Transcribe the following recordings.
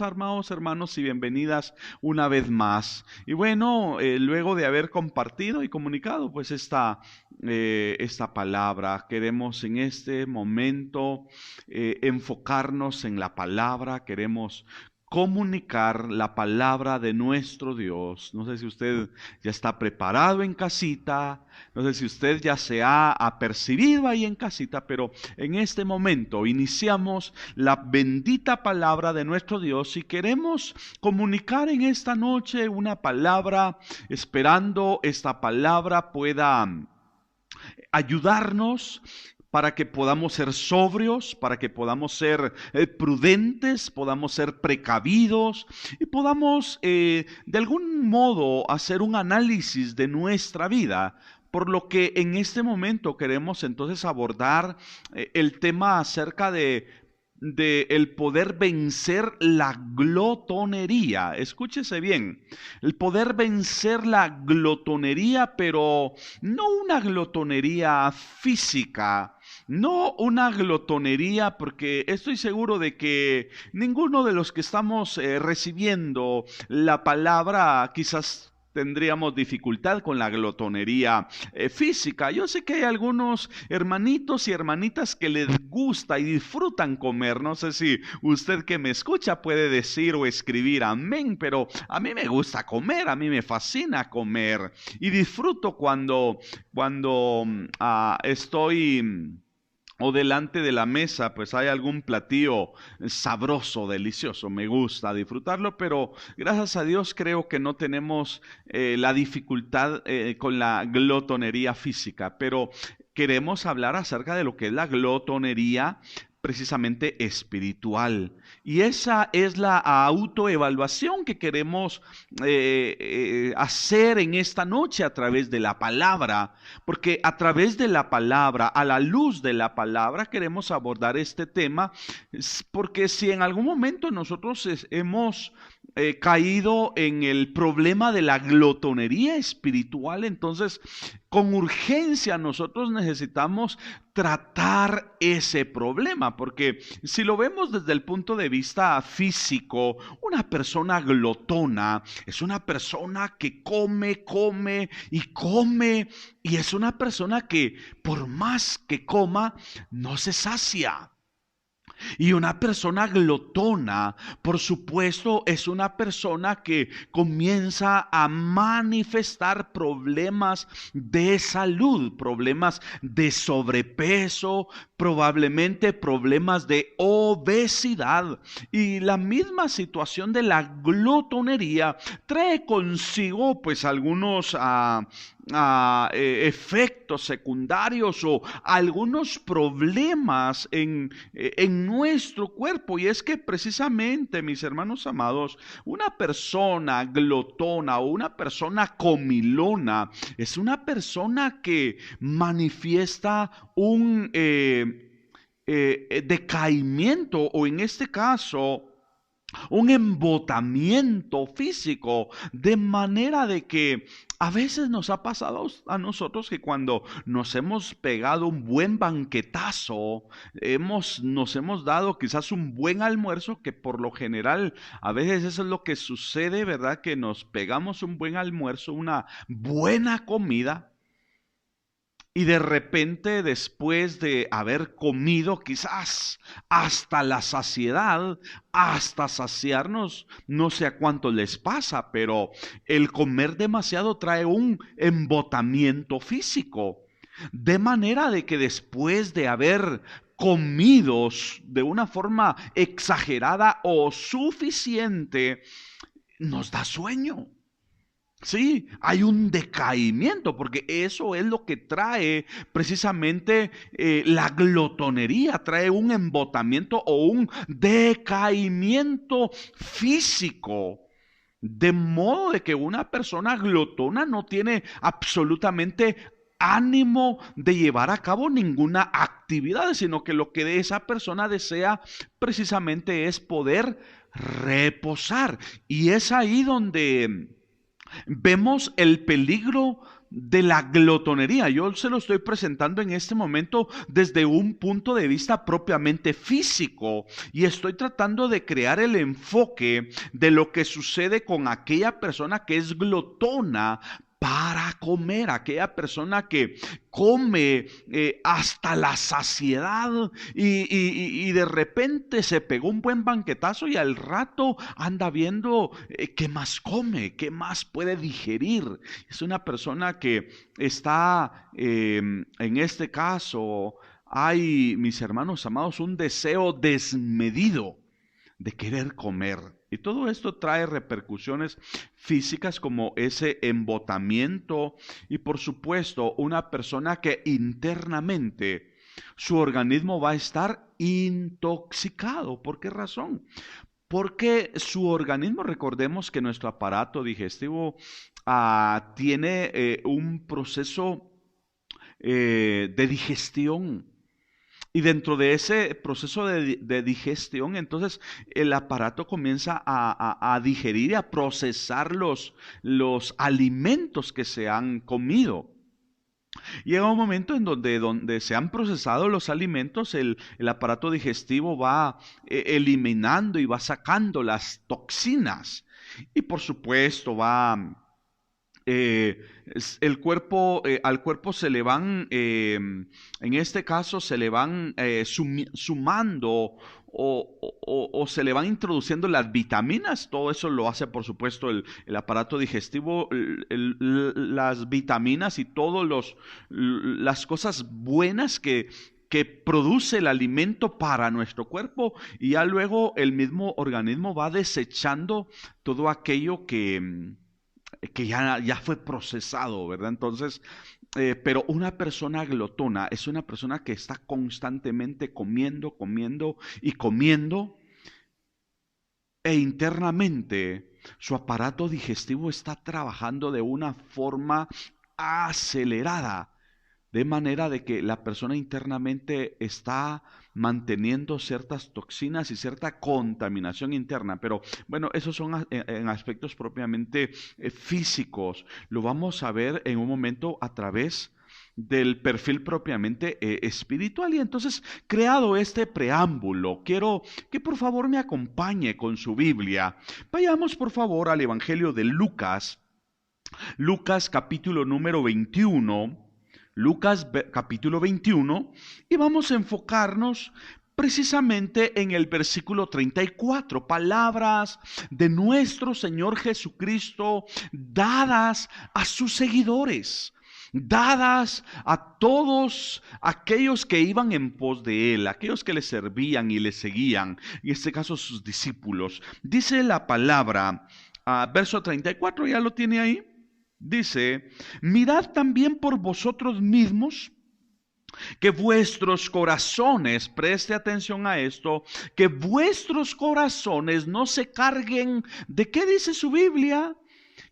Amados hermanos y bienvenidas una vez más. Y bueno, luego de haber compartido y comunicado pues esta palabra, queremos en este momento enfocarnos en la palabra, queremos comunicar la palabra de nuestro Dios. No sé si usted ya está preparado en casita, no sé si usted ya se ha apercibido ahí en casita, pero en este momento iniciamos la bendita palabra de nuestro Dios y queremos comunicar en esta noche una palabra, esperando esta palabra pueda ayudarnos para que podamos ser sobrios, para que podamos ser prudentes, podamos ser precavidos y podamos de algún modo hacer un análisis de nuestra vida. Por lo que en este momento queremos entonces abordar el tema acerca de el poder vencer la glotonería. Escúchese bien, el poder vencer la glotonería, pero no una glotonería física, no una glotonería, porque estoy seguro de que ninguno de los que estamos recibiendo la palabra quizás tendríamos dificultad con la glotonería física. Yo sé que hay algunos hermanitos y hermanitas que les gusta y disfrutan comer. No sé si usted que me escucha puede decir o escribir amén, pero a mí me gusta comer, a mí me fascina comer y disfruto cuando estoy o delante de la mesa, pues hay algún platillo sabroso, delicioso, me gusta disfrutarlo, pero gracias a Dios creo que no tenemos la dificultad con la glotonería física, pero queremos hablar acerca de lo que es la glotonería precisamente espiritual. Y esa es la autoevaluación que queremos hacer en esta noche a través de la palabra, porque a través de la palabra, a la luz de la palabra, queremos abordar este tema, porque si en algún momento nosotros hemos caído en el problema de la glotonería espiritual, entonces con urgencia nosotros necesitamos tratar ese problema, porque si lo vemos desde el punto de vista físico, una persona glotona es una persona que come y es una persona que por más que coma no se sacia. Y una persona glotona, por supuesto, es una persona que comienza a manifestar problemas de salud, problemas de sobrepeso, probablemente problemas de obesidad. Y la misma situación de la glotonería trae consigo pues algunos efectos secundarios o algunos problemas en nuestro cuerpo. Y es que precisamente, mis hermanos amados, una persona glotona o una persona comilona es una persona que manifiesta un decaimiento o en este caso un embotamiento físico, de manera de que a veces nos ha pasado a nosotros que cuando nos hemos pegado un buen banquetazo, nos hemos dado quizás un buen almuerzo, que por lo general a veces eso es lo que sucede, ¿verdad? Que nos pegamos un buen almuerzo, una buena comida. Y de repente, después de haber comido quizás hasta la saciedad, hasta saciarnos, no sé a cuánto les pasa, pero el comer demasiado trae un embotamiento físico. De manera de que después de haber comidos de una forma exagerada o suficiente, nos da sueño. Sí, hay un decaimiento, porque eso es lo que trae precisamente la glotonería, trae un embotamiento o un decaimiento físico. De modo de que una persona glotona no tiene absolutamente ánimo de llevar a cabo ninguna actividad, sino que lo que esa persona desea precisamente es poder reposar. Y es ahí donde vemos el peligro de la glotonería. Yo se lo estoy presentando en este momento desde un punto de vista propiamente físico y estoy tratando de crear el enfoque de lo que sucede con aquella persona que es glotona para comer, aquella persona que come hasta la saciedad y de repente se pegó un buen banquetazo y al rato anda viendo qué más come, qué más puede digerir. Es una persona que está, en este caso, hay, mis hermanos amados, un deseo desmedido de querer comer. Y todo esto trae repercusiones físicas como ese embotamiento y por supuesto una persona que internamente su organismo va a estar intoxicado. ¿Por qué razón? Porque su organismo, recordemos que nuestro aparato digestivo tiene un proceso de digestión. Y dentro de ese proceso de digestión, entonces el aparato comienza a digerir y a procesar los alimentos que se han comido. Llega un momento en donde se han procesado los alimentos, el aparato digestivo va eliminando y va sacando las toxinas. Y por supuesto va el cuerpo, al cuerpo se le van, en este caso se le van sumando o se le van introduciendo las vitaminas. Todo eso lo hace por supuesto el aparato digestivo, las vitaminas y todas las cosas buenas que produce el alimento para nuestro cuerpo, y ya luego el mismo organismo va desechando todo aquello que ya fue procesado, ¿verdad? Entonces, pero una persona glotona es una persona que está constantemente comiendo, comiendo y comiendo, e internamente su aparato digestivo está trabajando de una forma acelerada, de manera de que la persona internamente está manteniendo ciertas toxinas y cierta contaminación interna. Pero bueno, esos son en aspectos propiamente físicos. Lo vamos a ver en un momento a través del perfil propiamente espiritual. Y entonces, creado este preámbulo, quiero que por favor me acompañe con su Biblia. Vayamos por favor al Evangelio de Lucas, Lucas capítulo número 21. Lucas capítulo 21, y vamos a enfocarnos precisamente en el versículo 34, palabras de nuestro Señor Jesucristo dadas a sus seguidores, dadas a todos aquellos que iban en pos de Él, aquellos que le servían y le seguían, en este caso sus discípulos. Dice la palabra, verso 34, ¿ya lo tiene ahí? Dice, mirad también por vosotros mismos que vuestros corazones, preste atención a esto, que vuestros corazones no se carguen, ¿de qué dice su Biblia?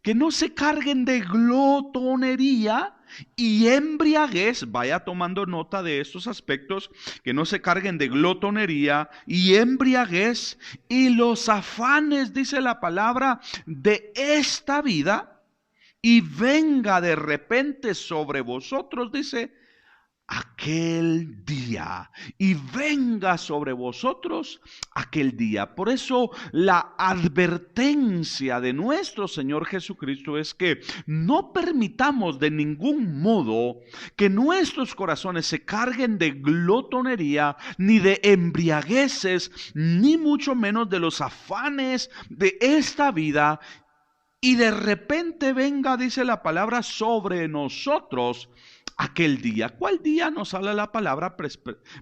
Que no se carguen de glotonería y embriaguez. Vaya tomando nota de estos aspectos, que no se carguen de glotonería y embriaguez y los afanes, dice la palabra, de esta vida, y venga de repente sobre vosotros, dice, aquel día, y venga sobre vosotros aquel día. Por eso la advertencia de nuestro Señor Jesucristo es que no permitamos de ningún modo que nuestros corazones se carguen de glotonería, ni de embriagueces, ni mucho menos de los afanes de esta vida, y de repente venga, dice la palabra, sobre nosotros aquel día. ¿Cuál día nos habla la palabra?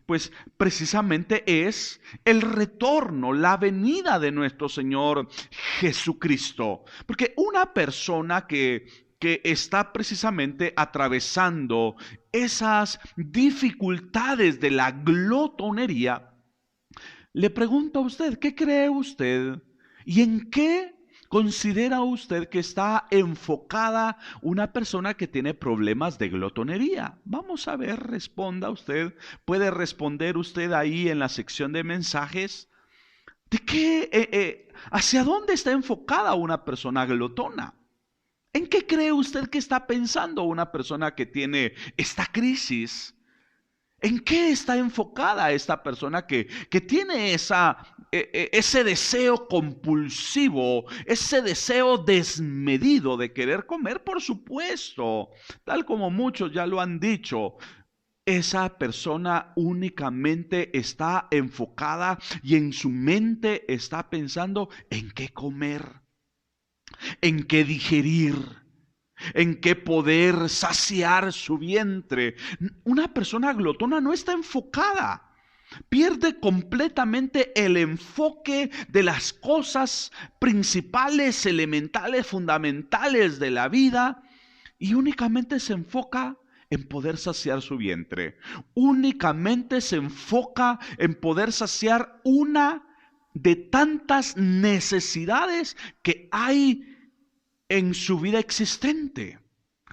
Pues precisamente es el retorno, la venida de nuestro Señor Jesucristo. Porque una persona que está precisamente atravesando esas dificultades de la glotonería, le pregunto a usted, ¿qué cree usted? ¿Y en qué considera usted que está enfocada una persona que tiene problemas de glotonería? Vamos a ver, responda usted. Puede responder usted ahí en la sección de mensajes. ¿De qué, hacia dónde está enfocada una persona glotona? ¿En qué cree usted que está pensando una persona que tiene esta crisis? ¿En qué está enfocada esta persona que tiene ese deseo compulsivo, ese deseo desmedido de querer comer? Por supuesto, tal como muchos ya lo han dicho, esa persona únicamente está enfocada y en su mente está pensando en qué comer, en qué digerir, en qué poder saciar su vientre. Una persona glotona no está enfocada. Pierde completamente el enfoque de las cosas principales, elementales, fundamentales de la vida y únicamente se enfoca en poder saciar su vientre. Únicamente se enfoca en poder saciar una de tantas necesidades que hay en su vida existente.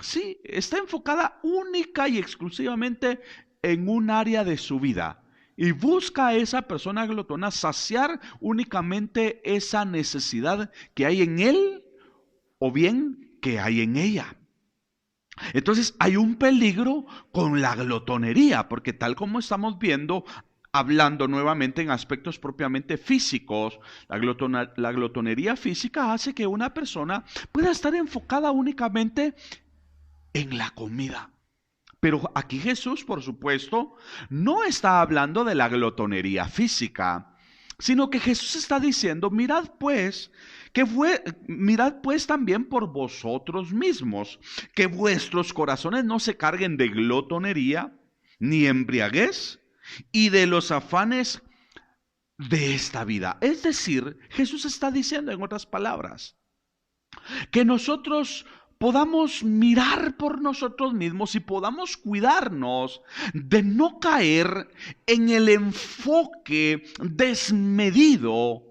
Sí, está enfocada única y exclusivamente en un área de su vida. Y busca a esa persona glotona saciar únicamente esa necesidad que hay en él o bien que hay en ella. Entonces hay un peligro con la glotonería, porque tal como estamos viendo, hablando nuevamente en aspectos propiamente físicos, la glotonería física hace que una persona pueda estar enfocada únicamente en la comida. Pero aquí Jesús, por supuesto, no está hablando de la glotonería física, sino que Jesús está diciendo, mirad pues también por vosotros mismos, que vuestros corazones no se carguen de glotonería, ni embriaguez, y de los afanes de esta vida. Es decir, Jesús está diciendo en otras palabras, que nosotros podamos mirar por nosotros mismos y podamos cuidarnos de no caer en el enfoque desmedido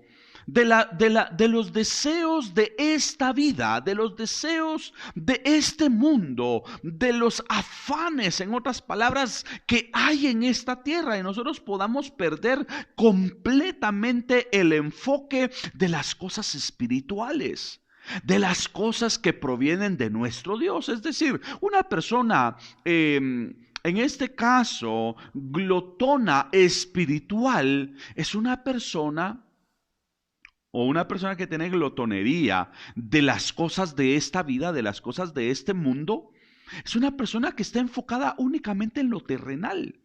de los deseos de esta vida, de los deseos de este mundo, de los afanes, en otras palabras, que hay en esta tierra, y nosotros podamos perder completamente el enfoque de las cosas espirituales, de las cosas que provienen de nuestro Dios. Es decir, una persona, en este caso, glotona espiritual, es una persona o una persona que tiene glotonería de las cosas de esta vida, de las cosas de este mundo. Es una persona que está enfocada únicamente en lo terrenal.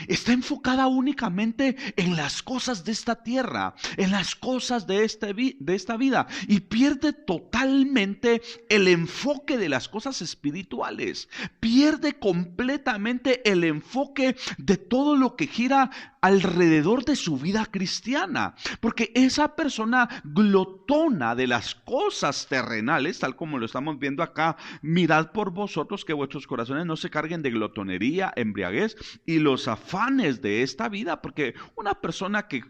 Está enfocada únicamente en las cosas de esta tierra, en las cosas de esta vida, y pierde totalmente el enfoque de las cosas espirituales. Pierde completamente el enfoque de todo lo que gira alrededor de su vida cristiana, porque esa persona glotona de las cosas terrenales, tal como lo estamos viendo acá, mirad por vosotros que vuestros corazones no se carguen de glotonería, embriaguez y los afanes de esta vida, porque una persona que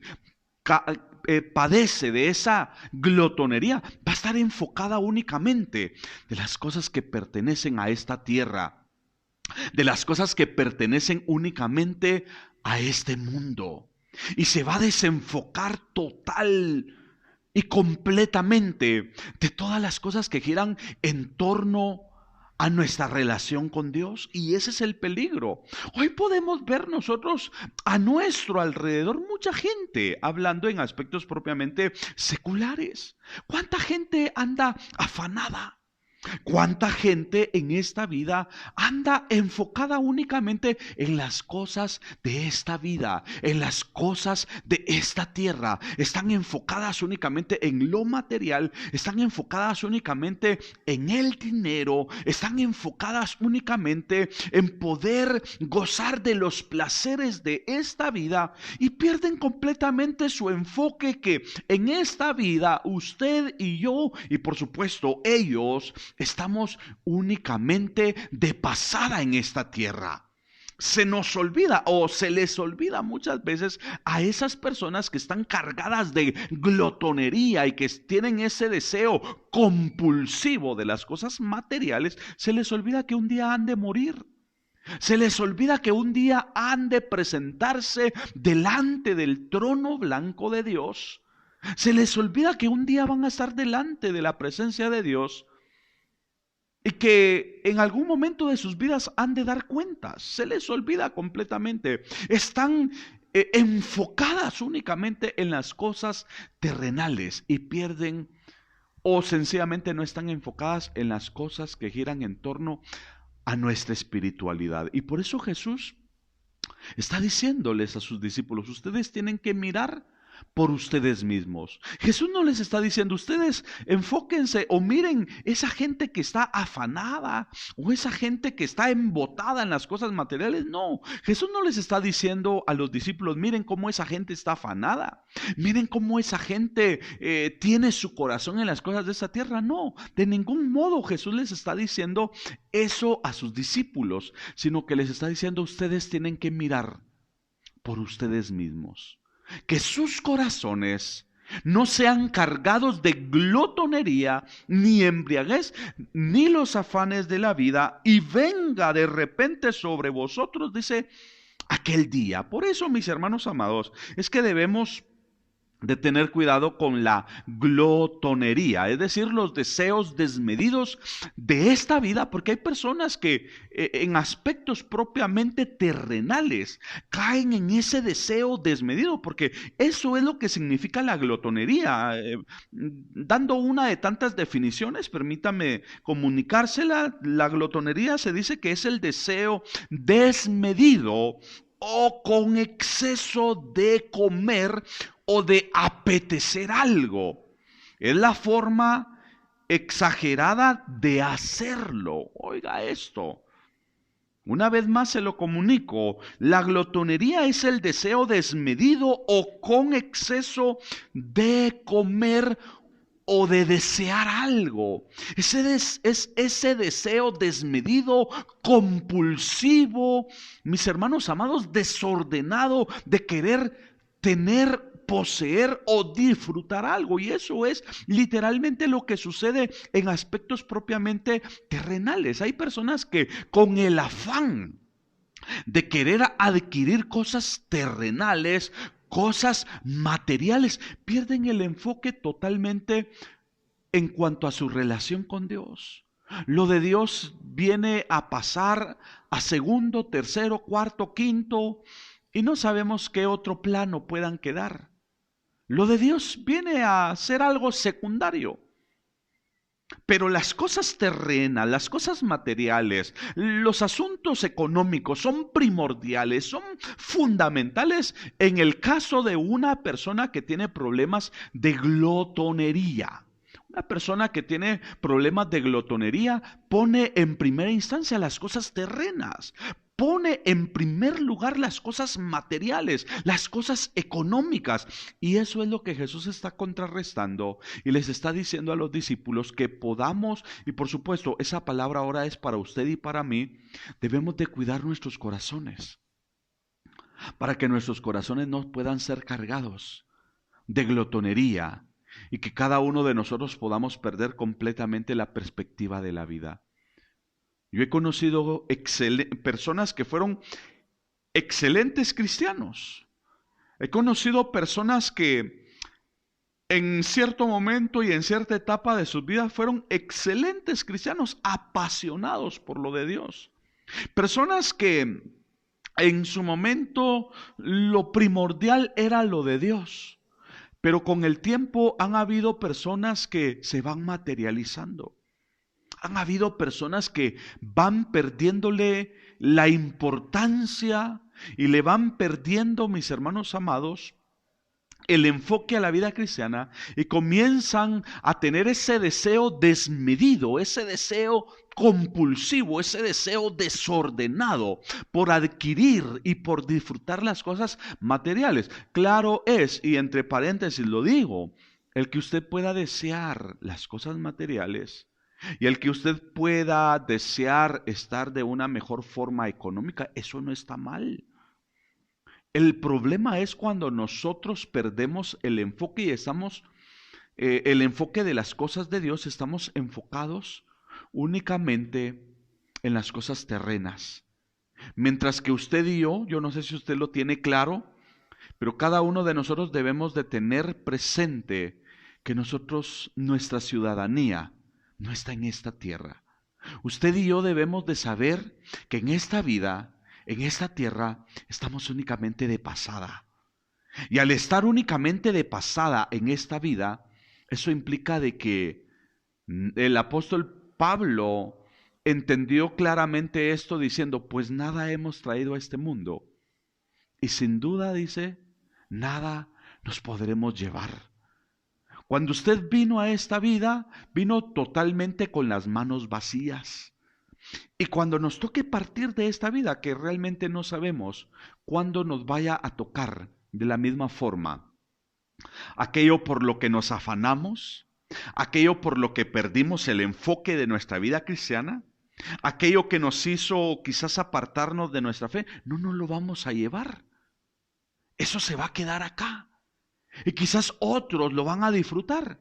padece de esa glotonería va a estar enfocada únicamente de las cosas que pertenecen a esta tierra, de las cosas que pertenecen únicamente a este mundo, y se va a desenfocar total y completamente de todas las cosas que giran en torno a nuestra relación con Dios. Y ese es el peligro. Hoy podemos ver nosotros a nuestro alrededor mucha gente hablando en aspectos propiamente seculares. ¿Cuánta gente anda afanada? ¿Cuánta gente en esta vida anda enfocada únicamente en las cosas de esta vida, en las cosas de esta tierra? Están enfocadas únicamente en lo material, están enfocadas únicamente en el dinero, están enfocadas únicamente en poder gozar de los placeres de esta vida, y pierden completamente su enfoque, que en esta vida usted y yo, y por supuesto ellos, estamos únicamente de pasada en esta tierra. Se nos olvida, o se les olvida muchas veces a esas personas que están cargadas de glotonería y que tienen ese deseo compulsivo de las cosas materiales. Se les olvida que un día han de morir. Se les olvida que un día han de presentarse delante del trono blanco de Dios. Se les olvida que un día van a estar delante de la presencia de Dios. y que en algún momento de sus vidas han de dar cuentas. Se les olvida completamente. Están enfocadas únicamente en las cosas terrenales y pierden o sencillamente no están enfocadas en las cosas que giran en torno a nuestra espiritualidad. Y por eso Jesús está diciéndoles a sus discípulos, ustedes tienen que mirar por ustedes mismos. Jesús no les está diciendo, ustedes enfóquense o miren esa gente que está afanada o esa gente que está embotada en las cosas materiales. No, Jesús no les está diciendo a los discípulos, miren cómo esa gente está afanada, miren cómo esa gente tiene su corazón en las cosas de esta tierra. No, de ningún modo Jesús les está diciendo eso a sus discípulos, sino que les está diciendo, ustedes tienen que mirar por ustedes mismos. Que sus corazones no sean cargados de glotonería, ni embriaguez, ni los afanes de la vida, y venga de repente sobre vosotros, dice, aquel día. Por eso, mis hermanos amados, es que debemos de tener cuidado con la glotonería, es decir, los deseos desmedidos de esta vida, porque hay personas que en aspectos propiamente terrenales caen en ese deseo desmedido, porque eso es lo que significa la glotonería. Dando una de tantas definiciones, permítame comunicársela, la glotonería se dice que es el deseo desmedido o con exceso de comer o de apetecer algo. Es la forma exagerada de hacerlo. Oiga esto. Una vez más se lo comunico. La glotonería es el deseo desmedido o con exceso de comer o de desear algo. Es ese deseo desmedido, compulsivo, mis hermanos amados, desordenado de querer tener, poseer o disfrutar algo. Y eso es literalmente lo que sucede en aspectos propiamente terrenales. Hay personas que con el afán de querer adquirir cosas terrenales, cosas materiales, pierden el enfoque totalmente en cuanto a su relación con Dios. Lo de Dios viene a pasar a segundo, tercero, cuarto, quinto, y no sabemos qué otro plano puedan quedar. Lo de Dios viene a ser algo secundario. Pero las cosas terrenas, las cosas materiales, los asuntos económicos son primordiales, son fundamentales en el caso de una persona que tiene problemas de glotonería. Una persona que tiene problemas de glotonería pone en primera instancia las cosas terrenas. Pone en primer lugar las cosas materiales, las cosas económicas. Y eso es lo que Jesús está contrarrestando y les está diciendo a los discípulos que podamos, y por supuesto esa palabra ahora es para usted y para mí, debemos de cuidar nuestros corazones para que nuestros corazones no puedan ser cargados de glotonería y que cada uno de nosotros podamos perder completamente la perspectiva de la vida. Yo he conocido personas que fueron excelentes cristianos. He conocido personas que en cierto momento y en cierta etapa de sus vidas fueron excelentes cristianos, apasionados por lo de Dios. Personas que en su momento lo primordial era lo de Dios. Pero con el tiempo han habido personas que se van materializando. Han habido personas que van perdiéndole la importancia y le van perdiendo, mis hermanos amados, el enfoque a la vida cristiana y comienzan a tener ese deseo desmedido, ese deseo compulsivo, ese deseo desordenado por adquirir y por disfrutar las cosas materiales. Claro es, y entre paréntesis lo digo, el que usted pueda desear las cosas materiales y el que usted pueda desear estar de una mejor forma económica, eso no está mal. El problema es cuando nosotros perdemos el enfoque y estamos, el enfoque de las cosas de Dios, estamos enfocados únicamente en las cosas terrenas. Mientras que usted y yo no sé si usted lo tiene claro, pero cada uno de nosotros debemos de tener presente que nosotros, nuestra ciudadanía, no está en esta tierra. Usted y yo debemos de saber que en esta vida, en esta tierra, estamos únicamente de pasada. Y al estar únicamente de pasada en esta vida, eso implica de que el apóstol Pablo entendió claramente esto diciendo, pues nada hemos traído a este mundo. Y sin duda dice, nada nos podremos llevar. Cuando usted vino a esta vida, vino totalmente con las manos vacías. Y cuando nos toque partir de esta vida, que realmente no sabemos cuándo nos vaya a tocar de la misma forma, aquello por lo que nos afanamos, aquello por lo que perdimos el enfoque de nuestra vida cristiana, aquello que nos hizo quizás apartarnos de nuestra fe, no nos lo vamos a llevar. Eso se va a quedar acá. Y quizás otros lo van a disfrutar.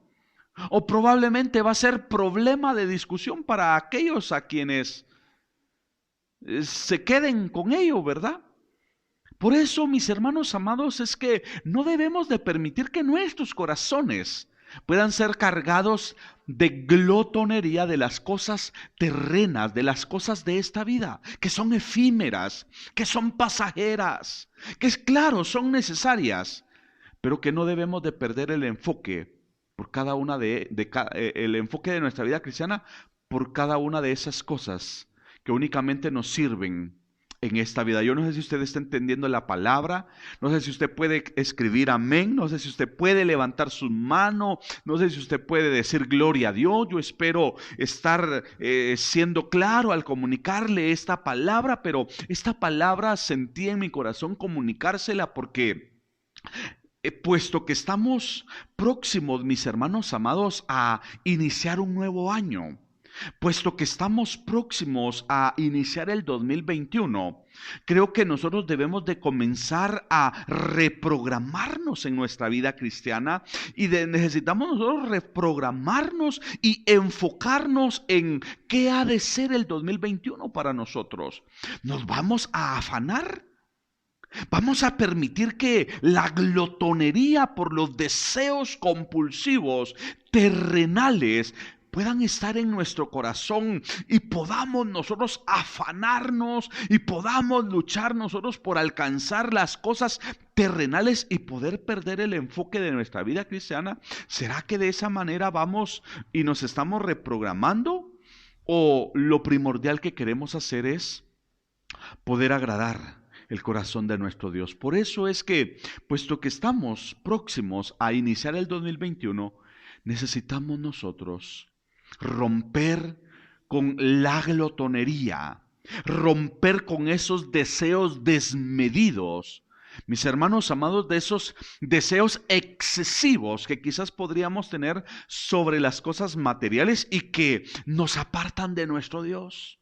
O probablemente va a ser problema de discusión para aquellos a quienes se queden con ello, ¿verdad? Por eso, mis hermanos amados, es que no debemos de permitir que nuestros corazones puedan ser cargados de glotonería de las cosas terrenas, de las cosas de esta vida, que son efímeras, que son pasajeras, que es claro, son necesarias, pero que no debemos de perder el enfoque por cada una el enfoque de nuestra vida cristiana por cada una de esas cosas que únicamente nos sirven en esta vida. Yo no sé si usted está entendiendo la palabra, no sé si usted puede escribir amén, no sé si usted puede levantar su mano, no sé si usted puede decir gloria a Dios. Yo espero estar siendo claro al comunicarle esta palabra, pero esta palabra sentí en mi corazón comunicársela porque puesto que estamos próximos, mis hermanos amados, a iniciar un nuevo año, puesto que estamos próximos a iniciar el 2021, creo que nosotros debemos de comenzar a reprogramarnos en nuestra vida cristiana y necesitamos nosotros reprogramarnos y enfocarnos en qué ha de ser el 2021 para nosotros. ¿Nos vamos a afanar? ¿Vamos a permitir que la glotonería por los deseos compulsivos terrenales puedan estar en nuestro corazón y podamos nosotros afanarnos y podamos luchar nosotros por alcanzar las cosas terrenales y poder perder el enfoque de nuestra vida cristiana? ¿Será que de esa manera vamos y nos estamos reprogramando? ¿O lo primordial que queremos hacer es poder agradar el corazón de nuestro Dios? Por eso es que, puesto que estamos próximos a iniciar el 2021, necesitamos nosotros romper con la glotonería, romper con esos deseos desmedidos, mis hermanos amados, de esos deseos excesivos que quizás podríamos tener sobre las cosas materiales y que nos apartan de nuestro Dios.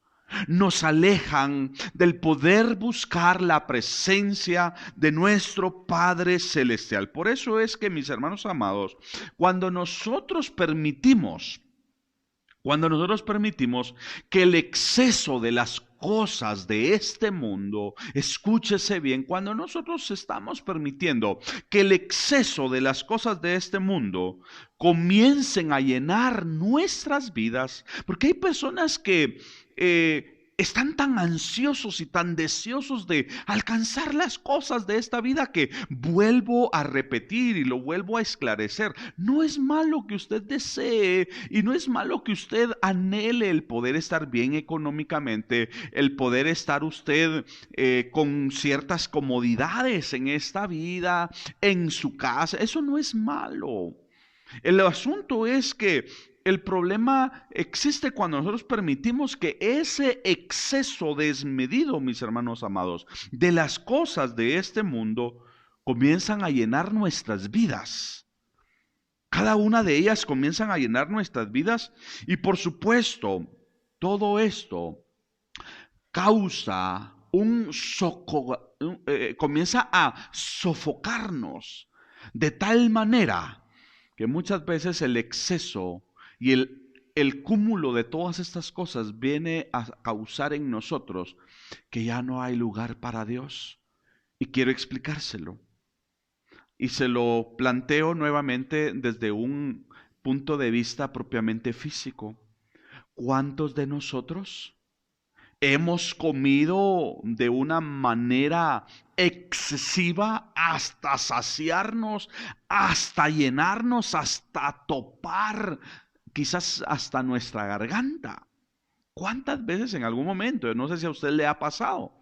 Nos alejan del poder buscar la presencia de nuestro Padre Celestial. Por eso es que, mis hermanos amados, cuando nosotros permitimos que el exceso de las cosas de este mundo, escúchese bien, cuando nosotros estamos permitiendo que el exceso de las cosas de este mundo comiencen a llenar nuestras vidas, porque hay personas que están tan ansiosos y tan deseosos de alcanzar las cosas de esta vida que vuelvo a repetir y lo vuelvo a esclarecer. No es malo que usted desee y no es malo que usted anhele el poder estar bien económicamente, el poder estar usted con ciertas comodidades en esta vida, en su casa. Eso no es malo. El asunto es que el problema existe cuando nosotros permitimos que ese exceso desmedido, mis hermanos amados, de las cosas de este mundo comienzan a llenar nuestras vidas. Cada una de ellas comienzan a llenar nuestras vidas y por supuesto, todo esto causa comienza a sofocarnos de tal manera que muchas veces el exceso y el cúmulo de todas estas cosas viene a causar en nosotros que ya no hay lugar para Dios. Y quiero explicárselo. Y se lo planteo nuevamente desde un punto de vista propiamente físico. ¿Cuántos de nosotros hemos comido de una manera excesiva hasta saciarnos, hasta llenarnos, hasta topar, quizás hasta nuestra garganta? ¿Cuántas veces en algún momento, no sé si a usted le ha pasado,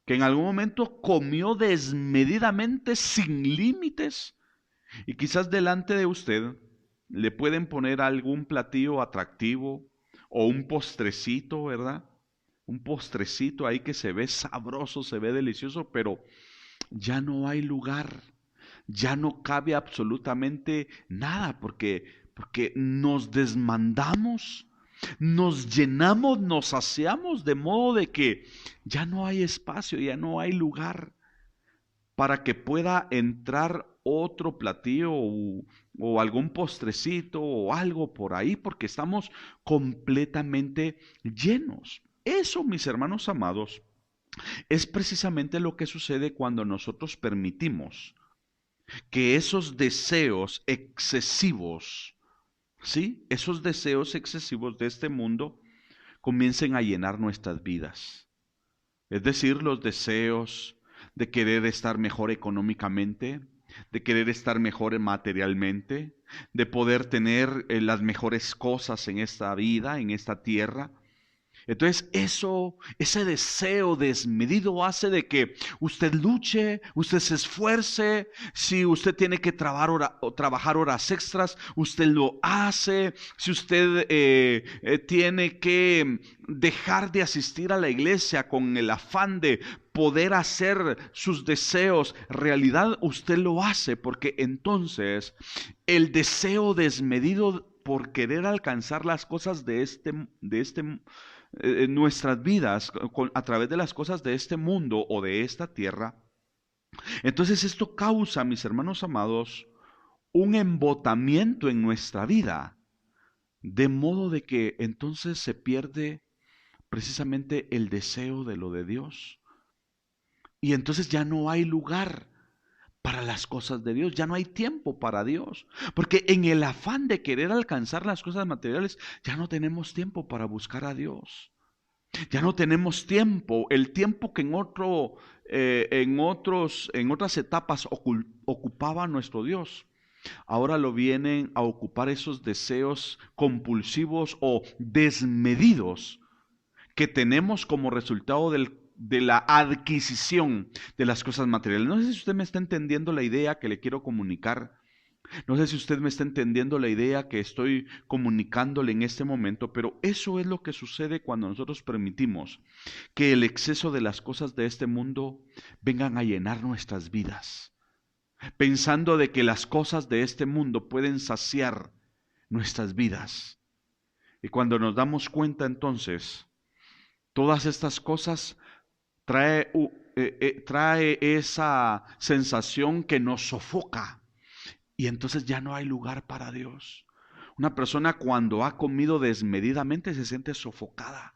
que en algún momento comió desmedidamente sin límites y quizás delante de usted le pueden poner algún platillo atractivo o un postrecito, ¿verdad? Un postrecito ahí que se ve sabroso, se ve delicioso, pero ya no hay lugar, ya no cabe absolutamente nada porque nos desmandamos, nos llenamos, nos saciamos de modo de que ya no hay espacio, ya no hay lugar para que pueda entrar otro platillo o algún postrecito o algo por ahí, porque estamos completamente llenos. Eso, mis hermanos amados, es precisamente lo que sucede cuando nosotros permitimos que esos deseos excesivos, ¿sí? Esos deseos excesivos de este mundo comiencen a llenar nuestras vidas. Es decir, los deseos de querer estar mejor económicamente, de querer estar mejor materialmente, de poder tener las mejores cosas en esta vida, en esta tierra. Entonces ese deseo desmedido hace de que usted luche, usted se esfuerce. Si usted tiene que trabajar horas extras, usted lo hace. Si usted tiene que dejar de asistir a la iglesia con el afán de poder hacer sus deseos realidad, usted lo hace, porque entonces el deseo desmedido por querer alcanzar las cosas de nuestras vidas a través de las cosas de este mundo o de esta tierra, entonces esto causa, mis hermanos amados, un embotamiento en nuestra vida, de modo de que entonces se pierde precisamente el deseo de lo de Dios. Y entonces ya no hay lugar para las cosas de Dios, ya no hay tiempo para Dios, porque en el afán de querer alcanzar las cosas materiales, ya no tenemos tiempo para buscar a Dios. Ya no tenemos tiempo, el tiempo que en otras etapas ocupaba nuestro Dios. Ahora lo vienen a ocupar esos deseos compulsivos o desmedidos que tenemos como resultado de la adquisición de las cosas materiales. No sé si usted me está entendiendo la idea que le quiero comunicar. No sé si usted me está entendiendo la idea que estoy comunicándole en este momento, pero eso es lo que sucede cuando nosotros permitimos que el exceso de las cosas de este mundo vengan a llenar nuestras vidas, pensando de que las cosas de este mundo pueden saciar nuestras vidas. Y cuando nos damos cuenta entonces, todas estas cosas trae esa sensación que nos sofoca. Y entonces ya no hay lugar para Dios. Una persona cuando ha comido desmedidamente se siente sofocada.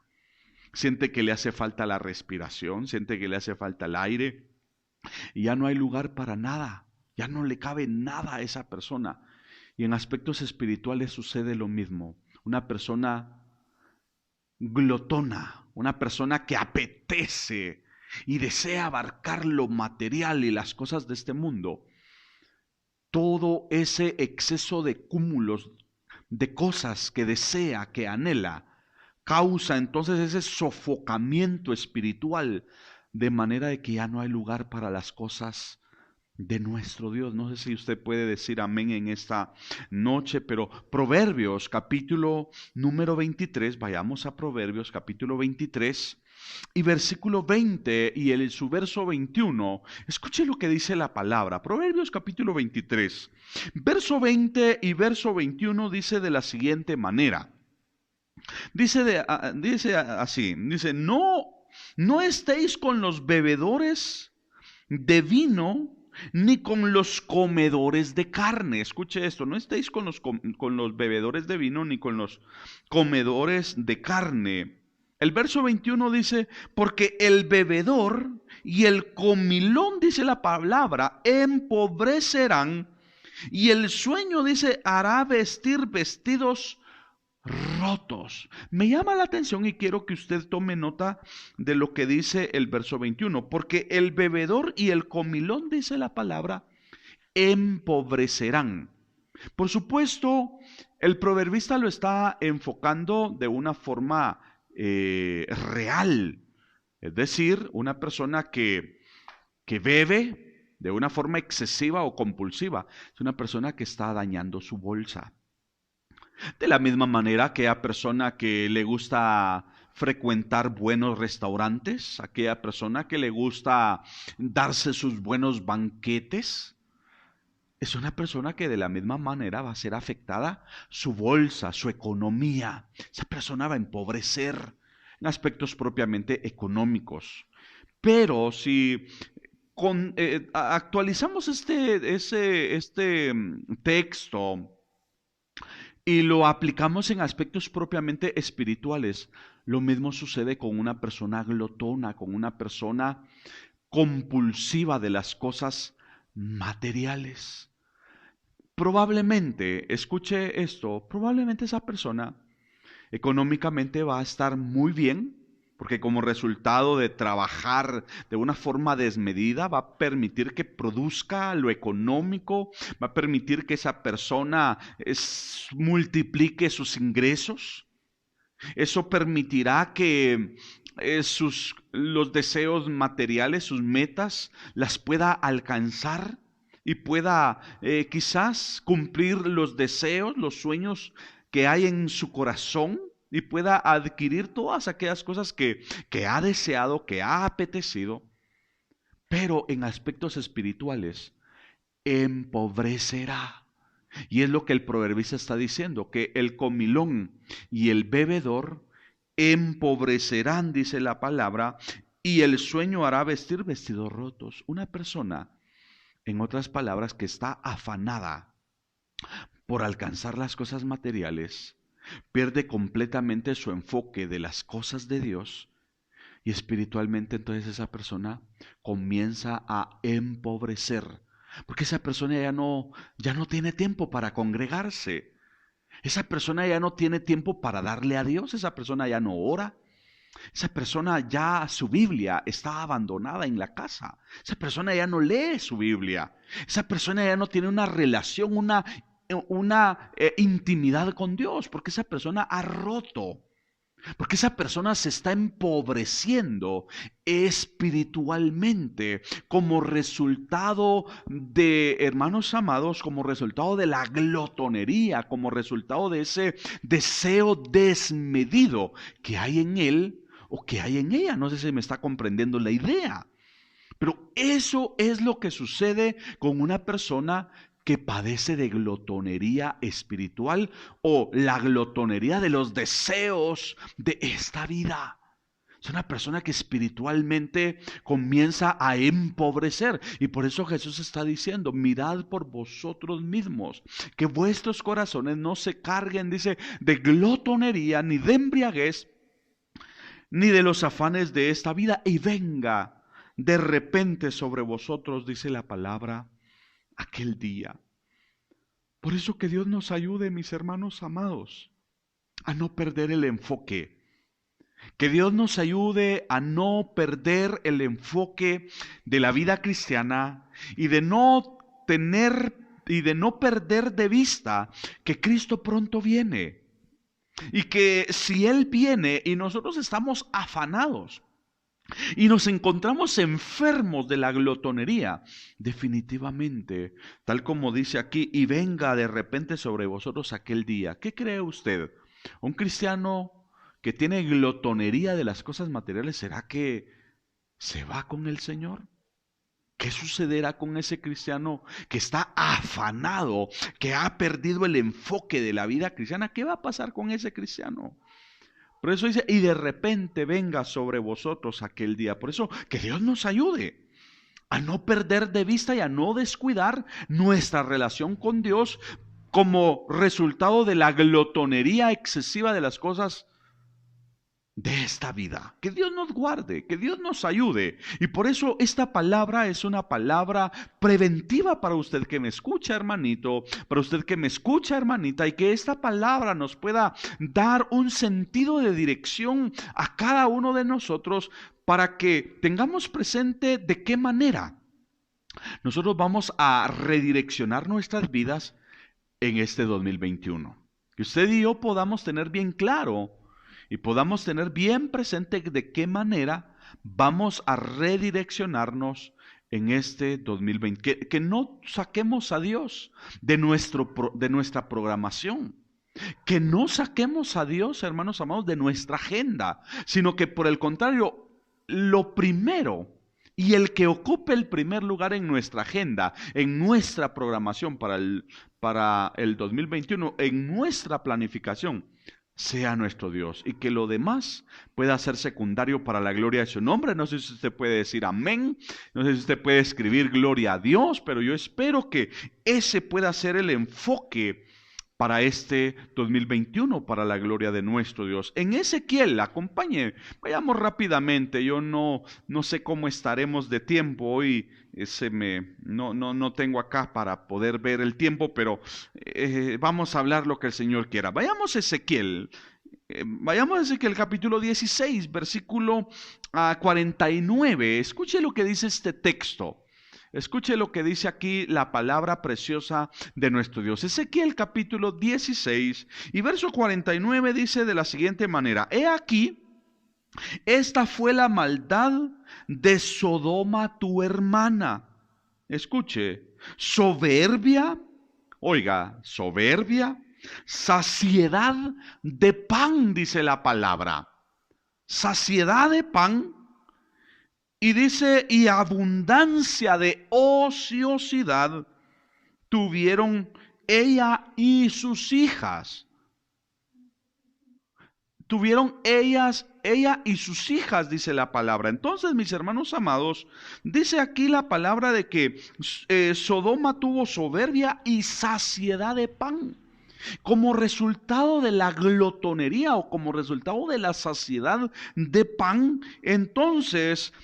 Siente que le hace falta la respiración, siente que le hace falta el aire. Y ya no hay lugar para nada. Ya no le cabe nada a esa persona. Y en aspectos espirituales sucede lo mismo. Una persona glotona, una persona que apetece y desea abarcar lo material y las cosas de este mundo. Todo ese exceso de cúmulos de cosas que desea, que anhela, causa entonces ese sofocamiento espiritual, de manera de que ya no hay lugar para las cosas de nuestro Dios. No sé si usted puede decir amén en esta noche, pero Proverbios capítulo número 23, vayamos a Proverbios capítulo 23 y versículo 20 y su verso 21. Escuche lo que dice la palabra. Proverbios capítulo 23, verso 20 y verso 21 dice de la siguiente manera. Dice así, dice, no estéis con los bebedores de vino, ni con los comedores de carne. Escuche esto, no estéis con los bebedores de vino, ni con los comedores de carne. El verso 21 dice, porque el bebedor y el comilón, dice la palabra, empobrecerán, y el sueño, dice, hará vestir vestidos rotos. Me llama la atención y quiero que usted tome nota de lo que dice el verso 21, porque el bebedor y el comilón, dice la palabra, empobrecerán. Por supuesto, el proverbista lo está enfocando de una forma real, es decir, una persona que bebe de una forma excesiva o compulsiva, es una persona que está dañando su bolsa. De la misma manera, aquella persona que le gusta frecuentar buenos restaurantes, aquella persona que le gusta darse sus buenos banquetes, es una persona que de la misma manera va a ser afectada su bolsa, su economía. Esa persona va a empobrecer en aspectos propiamente económicos. Pero si actualizamos este texto y lo aplicamos en aspectos propiamente espirituales, lo mismo sucede con una persona glotona, con una persona compulsiva de las cosas materiales. Probablemente, escuche esto, probablemente esa persona económicamente va a estar muy bien, porque como resultado de trabajar de una forma desmedida va a permitir que produzca lo económico, va a permitir que esa persona multiplique sus ingresos. Eso permitirá que los deseos materiales, sus metas, las pueda alcanzar y pueda quizás cumplir los deseos, los sueños que hay en su corazón y pueda adquirir todas aquellas cosas que ha deseado, que ha apetecido, pero en aspectos espirituales empobrecerá. Y es lo que el proverbista está diciendo, que el comilón y el bebedor empobrecerán, dice la palabra, y el sueño hará vestir vestidos rotos. Una persona, en otras palabras, que está afanada por alcanzar las cosas materiales, pierde completamente su enfoque de las cosas de Dios y espiritualmente entonces esa persona comienza a empobrecer. Porque esa persona ya no tiene tiempo para congregarse. Esa persona ya no tiene tiempo para darle a Dios. Esa persona ya no ora. Esa persona ya su Biblia está abandonada en la casa. Esa persona ya no lee su Biblia. Esa persona ya no tiene una relación, una intimidad con Dios. Porque esa persona ha roto. Porque esa persona se está empobreciendo espiritualmente como resultado de, hermanos amados, como resultado de la glotonería, como resultado de ese deseo desmedido que hay en él o que hay en ella. No sé si me está comprendiendo la idea. Pero eso es lo que sucede con una persona que padece de glotonería espiritual o la glotonería de los deseos de esta vida. Es una persona que espiritualmente comienza a empobrecer. Y por eso Jesús está diciendo, mirad por vosotros mismos, que vuestros corazones no se carguen, dice, de glotonería, ni de embriaguez, ni de los afanes de esta vida, y venga de repente sobre vosotros, dice la palabra, aquel día. Por eso que Dios nos ayude, mis hermanos amados, a no perder el enfoque. Que Dios nos ayude a no perder el enfoque de la vida cristiana y de no perder de vista que Cristo pronto viene. Y que si Él viene y nosotros estamos afanados, y nos encontramos enfermos de la glotonería, definitivamente, tal como dice aquí, y venga de repente sobre vosotros aquel día. ¿Qué cree usted? ¿Un cristiano que tiene glotonería de las cosas materiales, será que se va con el Señor? ¿Qué sucederá con ese cristiano que está afanado, que ha perdido el enfoque de la vida cristiana? ¿Qué va a pasar con ese cristiano? Por eso dice, y de repente venga sobre vosotros aquel día. Por eso, que Dios nos ayude a no perder de vista y a no descuidar nuestra relación con Dios como resultado de la glotonería excesiva de las cosas de esta vida. Que Dios nos guarde, que Dios nos ayude. Y por eso esta palabra es una palabra preventiva para usted que me escucha, hermanito, para usted que me escucha, hermanita, y que esta palabra nos pueda dar un sentido de dirección a cada uno de nosotros para que tengamos presente de qué manera nosotros vamos a redireccionar nuestras vidas en este 2021. Que usted y yo podamos tener bien claro y podamos tener bien presente de qué manera vamos a redireccionarnos en este 2020. Que no saquemos a Dios de nuestra programación. Que no saquemos a Dios, hermanos amados, de nuestra agenda, sino que por el contrario, lo primero y el que ocupe el primer lugar en nuestra agenda, en nuestra programación para el 2021, en nuestra planificación, sea nuestro Dios, y que lo demás pueda ser secundario para la gloria de su nombre. No sé si usted puede decir amén, no sé si usted puede escribir gloria a Dios, pero yo espero que ese pueda ser el enfoque para este 2021, para la gloria de nuestro Dios. En Ezequiel, acompañe, vayamos rápidamente. Yo no sé cómo estaremos de tiempo hoy. No tengo acá para poder ver el tiempo, pero vamos a hablar lo que el Señor quiera. Vayamos a Ezequiel. Vayamos a Ezequiel capítulo 16, versículo 49. Escuche lo que dice este texto. Escuche lo que dice aquí la palabra preciosa de nuestro Dios. Ezequiel capítulo 16 y verso 49 dice de la siguiente manera: He aquí, esta fue la maldad de Sodoma tu hermana. Escuche, soberbia, oiga, soberbia, saciedad de pan, dice la palabra. Saciedad de pan. Y dice, y abundancia de ociosidad tuvieron ella y sus hijas. Tuvieron ella y sus hijas, dice la palabra. Entonces, mis hermanos amados, dice aquí la palabra de que Sodoma tuvo soberbia y saciedad de pan. Como resultado de la glotonería o como resultado de la saciedad de pan, entonces,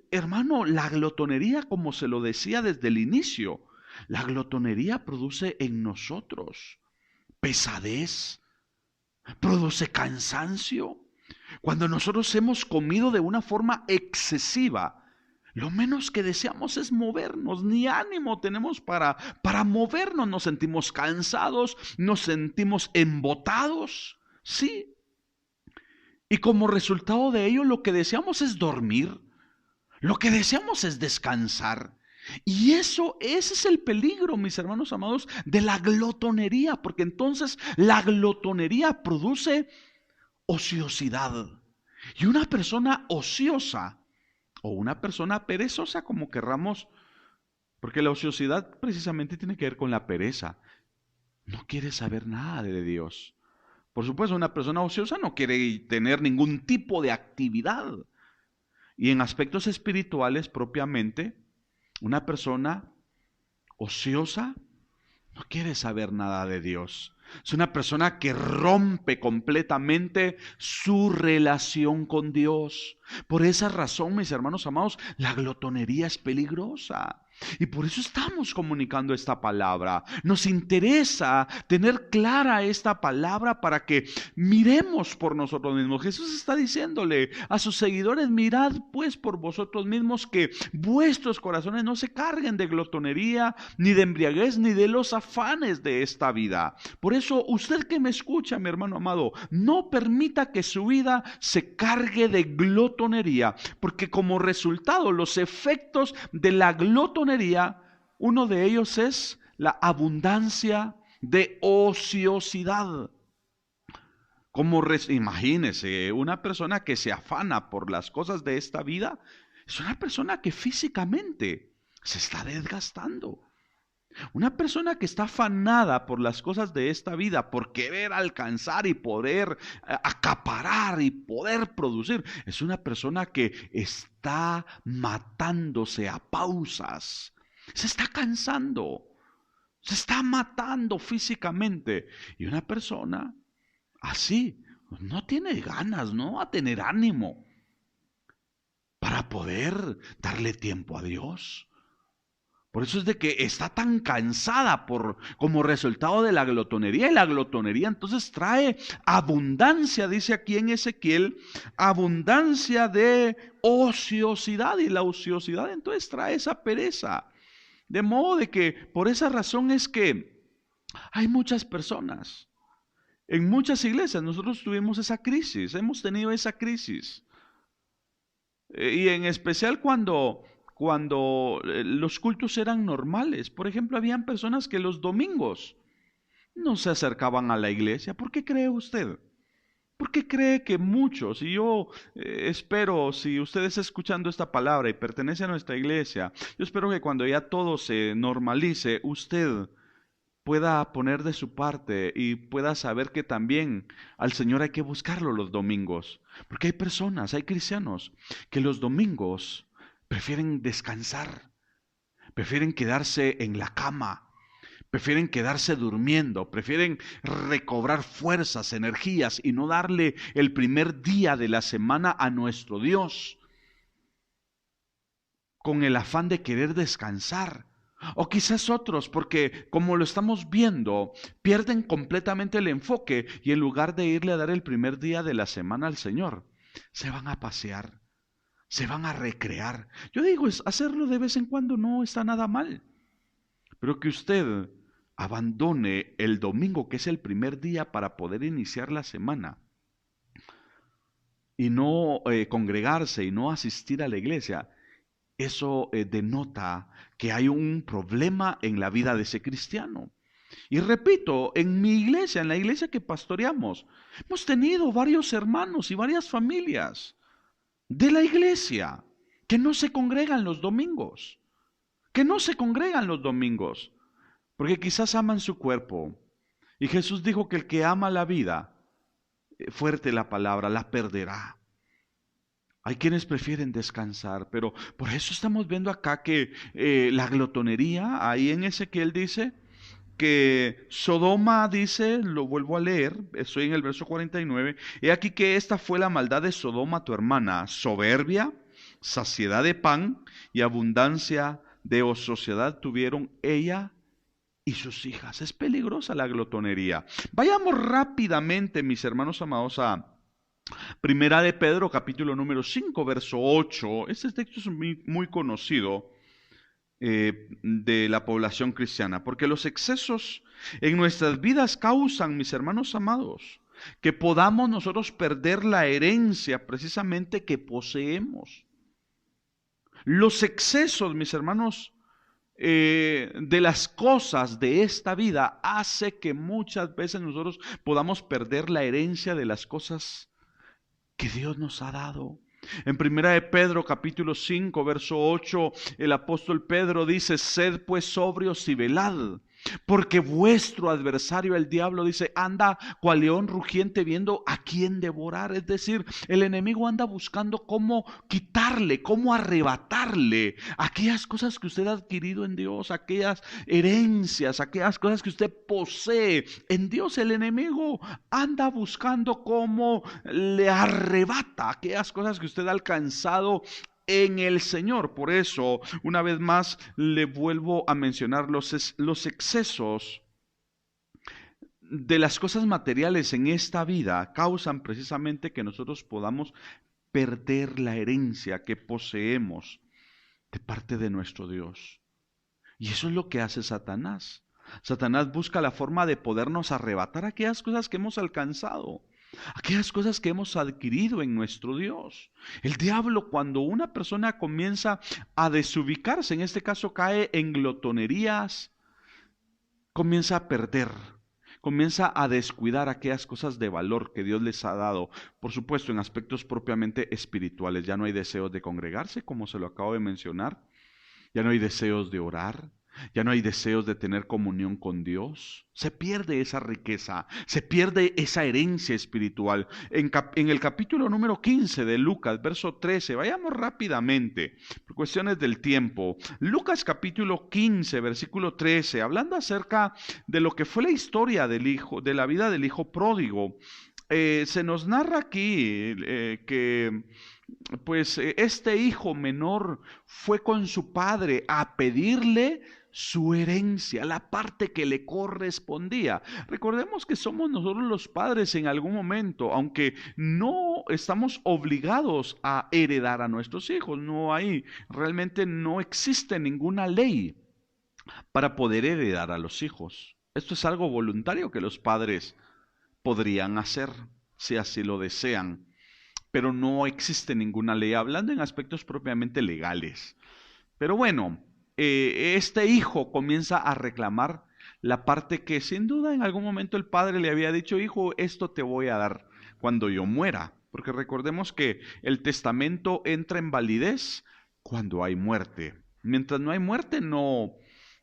hermano, la glotonería, como se lo decía desde el inicio, la glotonería produce en nosotros pesadez, produce cansancio. Cuando nosotros hemos comido de una forma excesiva, lo menos que deseamos es movernos, ni ánimo tenemos para movernos, nos sentimos cansados, nos sentimos embotados, sí. Y como resultado de ello, lo que deseamos es dormir, lo que deseamos es descansar. Y ese es el peligro, mis hermanos amados, de la glotonería, porque entonces la glotonería produce ociosidad. Y una persona ociosa, o una persona perezosa, como querramos, porque la ociosidad precisamente tiene que ver con la pereza. No quiere saber nada de Dios. Por supuesto, una persona ociosa no quiere tener ningún tipo de actividad. Y en aspectos espirituales propiamente, una persona ociosa no quiere saber nada de Dios. Es una persona que rompe completamente su relación con Dios. Por esa razón, mis hermanos amados, la glotonería es peligrosa. Y por eso estamos comunicando esta palabra. Nos interesa tener clara esta palabra para que miremos por nosotros mismos. Jesús está diciéndole a sus seguidores: mirad pues por vosotros mismos que vuestros corazones no se carguen de glotonería, ni de embriaguez, ni de los afanes de esta vida. Por eso, usted que me escucha, mi hermano amado, no permita que su vida se cargue de glotonería, porque como resultado, los efectos de la glotonería, uno de ellos es la abundancia de ociosidad. Imagínese, una persona que se afana por las cosas de esta vida es una persona que físicamente se está desgastando. Una persona que está afanada por las cosas de esta vida, por querer alcanzar y poder acaparar y poder producir, es una persona que está matándose a pausas. Se está cansando, se está matando físicamente. Y una persona así, no tiene ganas, no va a tener ánimo para poder darle tiempo a Dios. Por eso es de que está tan cansada como resultado de la glotonería. Y la glotonería entonces trae abundancia, dice aquí en Ezequiel, abundancia de ociosidad. Y la ociosidad entonces trae esa pereza. De modo de que por esa razón es que hay muchas personas, en muchas iglesias nosotros tuvimos esa crisis, hemos tenido esa crisis. Y en especial cuando los cultos eran normales. Por ejemplo, habían personas que los domingos no se acercaban a la iglesia. ¿Por qué cree usted? ¿Por qué cree que muchos, y yo espero, si usted está escuchando esta palabra y pertenece a nuestra iglesia, yo espero que cuando ya todo se normalice, usted pueda poner de su parte y pueda saber que también al Señor hay que buscarlo los domingos. Porque hay personas, hay cristianos, que los domingos prefieren descansar, prefieren quedarse en la cama, prefieren quedarse durmiendo, prefieren recobrar fuerzas, energías y no darle el primer día de la semana a nuestro Dios con el afán de querer descansar. O quizás otros, porque como lo estamos viendo, pierden completamente el enfoque y en lugar de irle a dar el primer día de la semana al Señor, se van a pasear, se van a recrear. Yo digo, hacerlo de vez en cuando no está nada mal, pero que usted abandone el domingo, que es el primer día para poder iniciar la semana, y no congregarse y no asistir a la iglesia, eso denota que hay un problema en la vida de ese cristiano. Y repito, en mi iglesia, en la iglesia que pastoreamos, hemos tenido varios hermanos y varias familias de la iglesia que no se congregan los domingos, porque quizás aman su cuerpo. Y Jesús dijo que el que ama la vida, fuerte la palabra, la perderá. Hay quienes prefieren descansar, pero por eso estamos viendo acá que la glotonería, ahí en Ezequiel dice que Sodoma dice, lo vuelvo a leer, estoy en el verso 49, he aquí que esta fue la maldad de Sodoma tu hermana, soberbia, saciedad de pan y abundancia de ociosidad tuvieron ella y sus hijas. Es peligrosa la glotonería. Vayamos rápidamente, mis hermanos amados, a Primera de Pedro, capítulo número 5, verso 8. Este texto es muy conocido de la población cristiana, porque los excesos en nuestras vidas causan, mis hermanos amados, que podamos nosotros perder la herencia precisamente que poseemos. Los excesos, mis hermanos, de las cosas de esta vida hace que muchas veces nosotros podamos perder la herencia de las cosas que Dios nos ha dado. En Primera de Pedro capítulo 5 verso 8 el apóstol Pedro dice: sed pues sobrios y velad, porque vuestro adversario el diablo dice anda cual león rugiente viendo a quién devorar. Es decir, el enemigo anda buscando cómo quitarle, cómo arrebatarle aquellas cosas que usted ha adquirido en Dios, aquellas herencias, aquellas cosas que usted posee en Dios. El enemigo anda buscando cómo le arrebata aquellas cosas que usted ha alcanzado en el Señor. Por eso, una vez más, le vuelvo a mencionar los excesos de las cosas materiales en esta vida causan precisamente que nosotros podamos perder la herencia que poseemos de parte de nuestro Dios. Y eso es lo que hace Satanás. Satanás busca la forma de podernos arrebatar aquellas cosas que hemos alcanzado, aquellas cosas que hemos adquirido en nuestro Dios. El diablo, cuando una persona comienza a desubicarse, en este caso cae en glotonerías, comienza a perder, comienza a descuidar aquellas cosas de valor que Dios les ha dado. Por supuesto, en aspectos propiamente espirituales. Ya no hay deseos de congregarse, como se lo acabo de mencionar. Ya no hay deseos de orar. Ya no hay deseos de tener comunión con Dios. Se pierde esa riqueza, se pierde esa herencia espiritual. En el capítulo número 15 de Lucas, verso 13, vayamos rápidamente, por cuestiones del tiempo. Lucas capítulo 15, versículo 13, hablando acerca de lo que fue la historia del hijo, de la vida del hijo pródigo. se nos narra aquí que pues este hijo menor fue con su padre a pedirle su herencia, la parte que le correspondía. Recordemos que somos nosotros los padres en algún momento, aunque no estamos obligados a heredar a nuestros hijos. Realmente no existe ninguna ley para poder heredar a los hijos. Esto es algo voluntario que los padres podrían hacer si así lo desean, pero no existe ninguna ley hablando en aspectos propiamente legales. Pero bueno, este hijo comienza a reclamar la parte que sin duda en algún momento el padre le había dicho: hijo, esto te voy a dar cuando yo muera, porque recordemos que el testamento entra en validez cuando hay muerte. Mientras no hay muerte, no,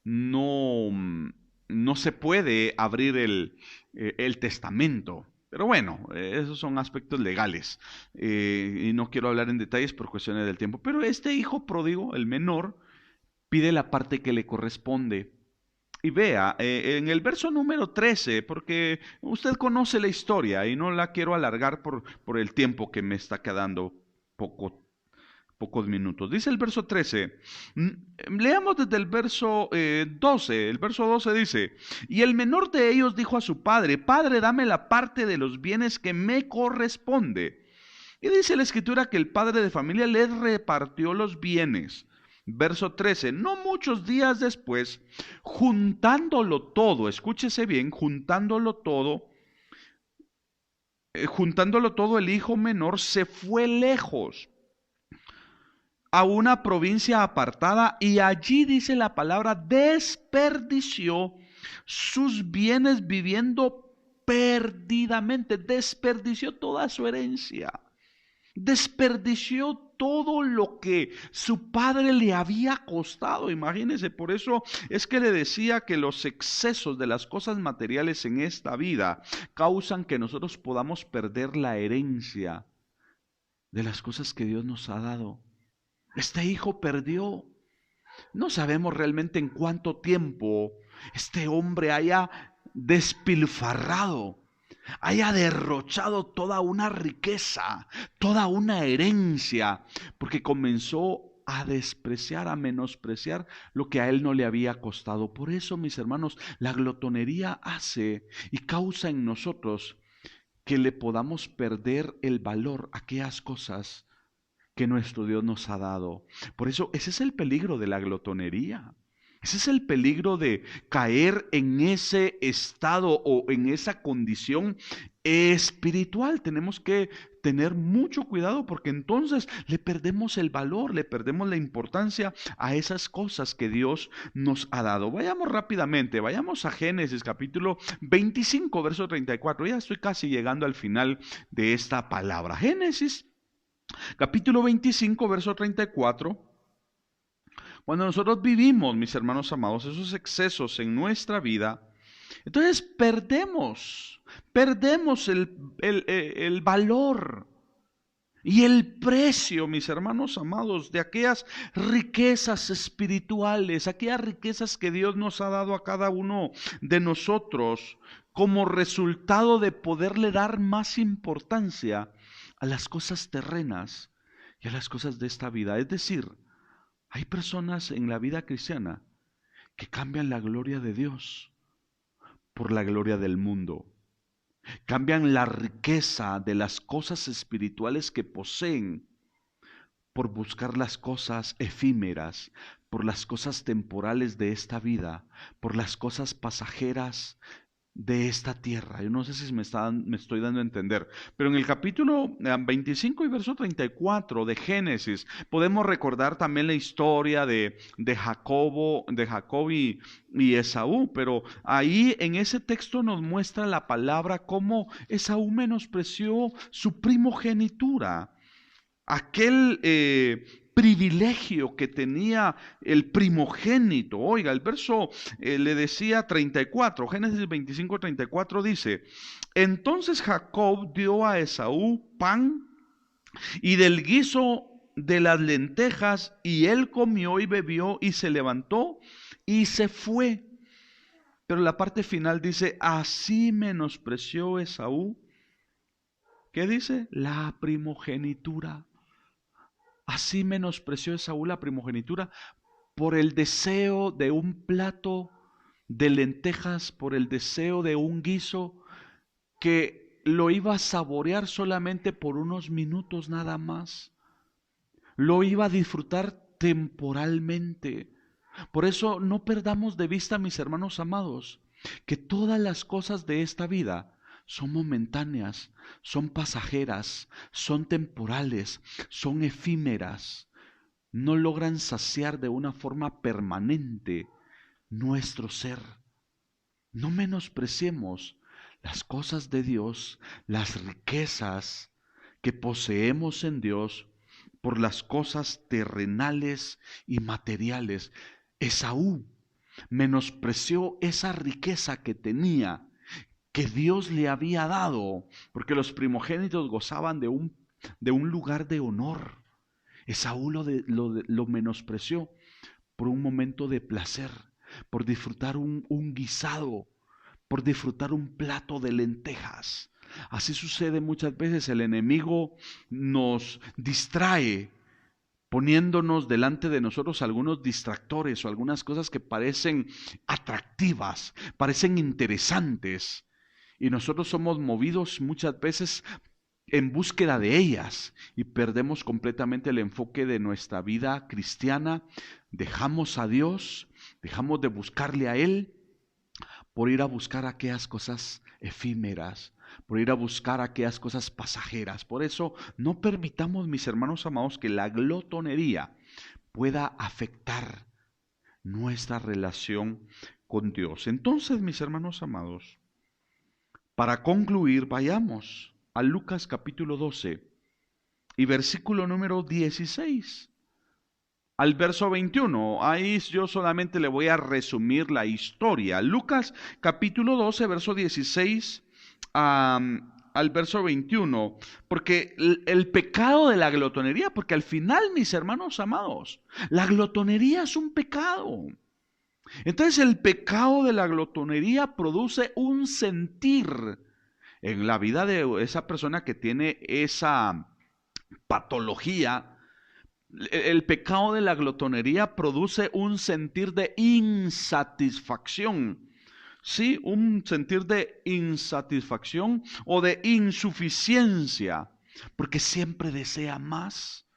no se puede abrir el testamento. Pero bueno, esos son aspectos legales y no quiero hablar en detalles por cuestiones del tiempo. Pero este hijo pródigo, el menor, pide la parte que le corresponde. Y vea, en el verso número 13, porque usted conoce la historia y no la quiero alargar por el tiempo que me está quedando pocos minutos. Dice el verso 13, leamos desde el verso 12, el verso 12 dice: y el menor de ellos dijo a su padre: Padre, dame la parte de los bienes que me corresponde. Y dice la escritura que el padre de familia le repartió los bienes. Verso 13, no muchos días después, juntándolo todo, escúchese bien, juntándolo todo, el hijo menor se fue lejos a una provincia apartada y allí, dice la palabra, desperdició sus bienes viviendo perdidamente, desperdició toda su herencia, desperdició todo lo que su padre le había costado. Imagínense, por eso es que le decía que los excesos de las cosas materiales en esta vida causan que nosotros podamos perder la herencia de las cosas que Dios nos ha dado. Este hijo perdió. No sabemos realmente en cuánto tiempo este hombre haya despilfarrado, haya derrochado toda una riqueza, toda una herencia, porque comenzó a despreciar, a menospreciar lo que a él no le había costado. Por eso, mis hermanos, la glotonería hace y causa en nosotros que le podamos perder el valor a aquellas cosas que nuestro Dios nos ha dado. Por eso ese es el peligro de la glotonería. Ese es el peligro de caer en ese estado o en esa condición espiritual. Tenemos que tener mucho cuidado porque entonces le perdemos el valor, le perdemos la importancia a esas cosas que Dios nos ha dado. Vayamos rápidamente, vayamos a Génesis capítulo 25, verso 34. Ya estoy casi llegando al final de esta palabra. Génesis capítulo 25, verso 34. Cuando nosotros vivimos, mis hermanos amados, esos excesos en nuestra vida, entonces perdemos el valor y el precio, mis hermanos amados, de aquellas riquezas espirituales, aquellas riquezas que Dios nos ha dado a cada uno de nosotros como resultado de poderle dar más importancia a las cosas terrenas y a las cosas de esta vida. Es decir, hay personas en la vida cristiana que cambian la gloria de Dios por la gloria del mundo. Cambian la riqueza de las cosas espirituales que poseen por buscar las cosas efímeras, por las cosas temporales de esta vida, por las cosas pasajeras de esta tierra. Yo no sé si me estoy dando a entender, pero en el capítulo 25 y verso 34 de Génesis podemos recordar también la historia de Jacob y Esaú, pero ahí en ese texto nos muestra la palabra cómo Esaú menospreció su primogenitura, aquel privilegio que tenía el primogénito. Oiga, el verso le decía 34, Génesis 25, 34 dice: entonces Jacob dio a Esaú pan y del guiso de las lentejas, y él comió y bebió y se levantó y se fue. Pero la parte final dice: así menospreció Esaú ¿Qué dice? La primogenitura. Así menospreció Esaú la primogenitura por el deseo de un plato de lentejas, por el deseo de un guiso que lo iba a saborear solamente por unos minutos nada más. Lo iba a disfrutar temporalmente. Por eso no perdamos de vista, mis hermanos amados, que todas las cosas de esta vida son momentáneas, son pasajeras, son temporales, son efímeras. No logran saciar de una forma permanente nuestro ser. No menospreciemos las cosas de Dios, las riquezas que poseemos en Dios por las cosas terrenales y materiales. Esaú menospreció esa riqueza que tenía, que Dios le había dado, porque los primogénitos gozaban de un lugar de honor. Esaú lo menospreció por un momento de placer, por disfrutar un guisado, por disfrutar un plato de lentejas. Así sucede muchas veces, el enemigo nos distrae poniéndonos delante de nosotros algunos distractores o algunas cosas que parecen atractivas, parecen interesantes. Y nosotros somos movidos muchas veces en búsqueda de ellas y perdemos completamente el enfoque de nuestra vida cristiana. Dejamos a Dios, dejamos de buscarle a Él por ir a buscar aquellas cosas efímeras, por ir a buscar aquellas cosas pasajeras. Por eso no permitamos, mis hermanos amados, que la glotonería pueda afectar nuestra relación con Dios. Entonces, mis hermanos amados, para concluir, vayamos a Lucas capítulo 12 y versículo número 16 al verso 21. Ahí yo solamente le voy a resumir la historia. Lucas capítulo 12, verso 16 al verso 21. Porque el pecado de la glotonería, porque al final, mis hermanos amados, la glotonería es un pecado. Entonces el pecado de la glotonería produce un sentir en la vida de esa persona que tiene esa patología. El pecado de la glotonería produce un sentir de insatisfacción. Sí, un sentir de insatisfacción o de insuficiencia, porque siempre desea más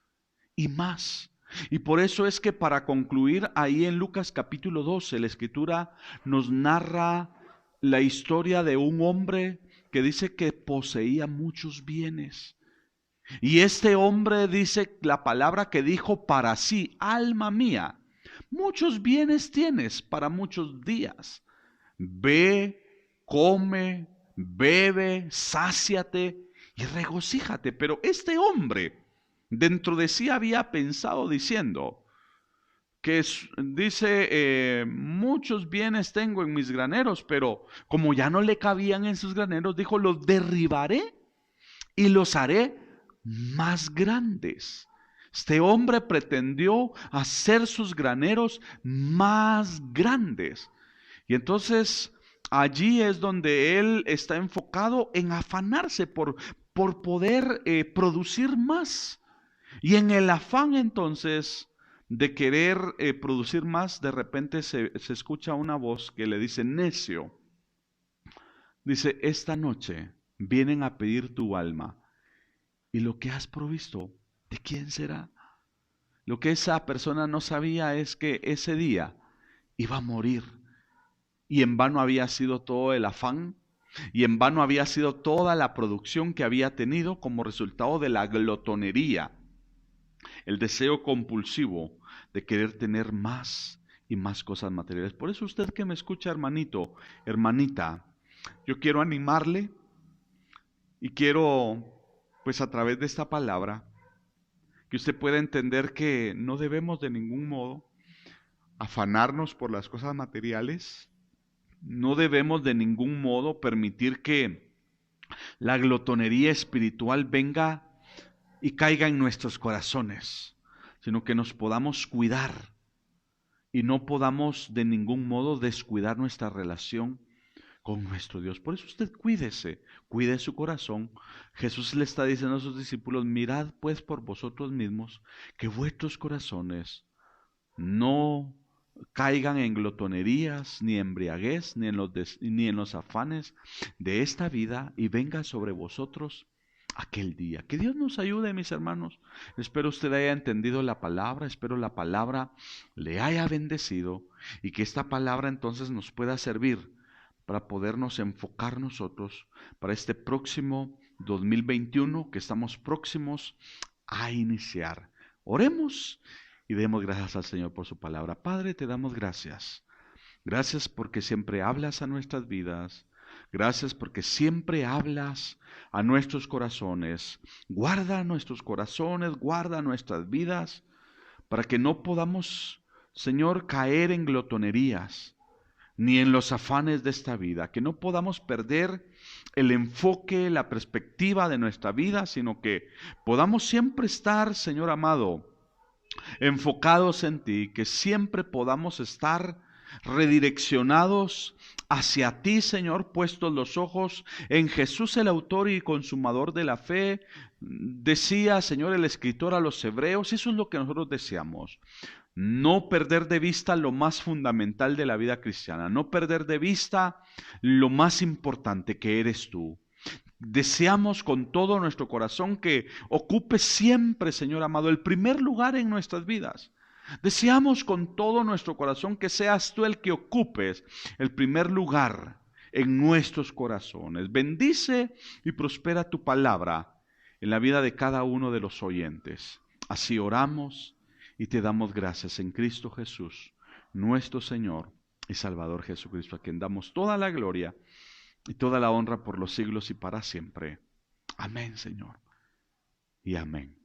y más. Y por eso es que para concluir, ahí en Lucas capítulo 12, la Escritura nos narra la historia de un hombre que dice que poseía muchos bienes. Y este hombre dice la palabra que dijo para sí: alma mía, muchos bienes tienes para muchos días. Ve, come, bebe, sáciate y regocíjate. Pero este hombre dentro de sí había pensado diciendo que dice, muchos bienes tengo en mis graneros, pero como ya no le cabían en sus graneros, dijo: los derribaré y los haré más grandes. Este hombre pretendió hacer sus graneros más grandes. Y entonces allí es donde él está enfocado en afanarse por poder producir más. Y en el afán entonces de querer producir más, de repente se escucha una voz que le dice: necio. Dice: esta noche vienen a pedir tu alma. Y lo que has provisto, ¿de quién será? Lo que esa persona no sabía es que ese día iba a morir. Y en vano había sido todo el afán, y en vano había sido toda la producción que había tenido como resultado de la glotonería, el deseo compulsivo de querer tener más y más cosas materiales. Por eso usted que me escucha, hermanito, hermanita, yo quiero animarle y quiero, pues a través de esta palabra, que usted pueda entender que no debemos de ningún modo afanarnos por las cosas materiales. No debemos de ningún modo permitir que la glotonería espiritual venga y caiga en nuestros corazones, sino que nos podamos cuidar y no podamos de ningún modo descuidar nuestra relación con nuestro Dios. Por eso usted cuídese, cuide su corazón. Jesús le está diciendo a sus discípulos, mirad pues por vosotros mismos que vuestros corazones no caigan en glotonerías, ni embriaguez, ni en los afanes de esta vida, y venga sobre vosotros aquel día. Que Dios nos ayude, mis hermanos. Espero usted haya entendido la palabra, espero la palabra le haya bendecido y que esta palabra entonces nos pueda servir para podernos enfocar nosotros para este próximo 2021 que estamos próximos a iniciar. Oremos y demos gracias al Señor por su palabra. Padre, te damos gracias. Gracias porque siempre hablas a nuestras vidas. Gracias porque siempre hablas a nuestros corazones. Guarda nuestros corazones, guarda nuestras vidas, para que no podamos, Señor, caer en glotonerías, ni en los afanes de esta vida, que no podamos perder el enfoque, la perspectiva de nuestra vida, sino que podamos siempre estar, Señor amado, enfocados en ti, que siempre podamos estar redireccionados hacia ti, Señor, puestos los ojos en Jesús, el autor y consumador de la fe. Decía, Señor, el escritor a los hebreos, eso es lo que nosotros deseamos. No perder de vista lo más fundamental de la vida cristiana, no perder de vista lo más importante que eres tú. Deseamos con todo nuestro corazón que ocupes siempre, Señor amado, el primer lugar en nuestras vidas. Deseamos con todo nuestro corazón que seas tú el que ocupes el primer lugar en nuestros corazones. Bendice y prospera tu palabra en la vida de cada uno de los oyentes. Así oramos y te damos gracias en Cristo Jesús, nuestro Señor y Salvador Jesucristo, a quien damos toda la gloria y toda la honra por los siglos y para siempre. Amén, Señor, y amén.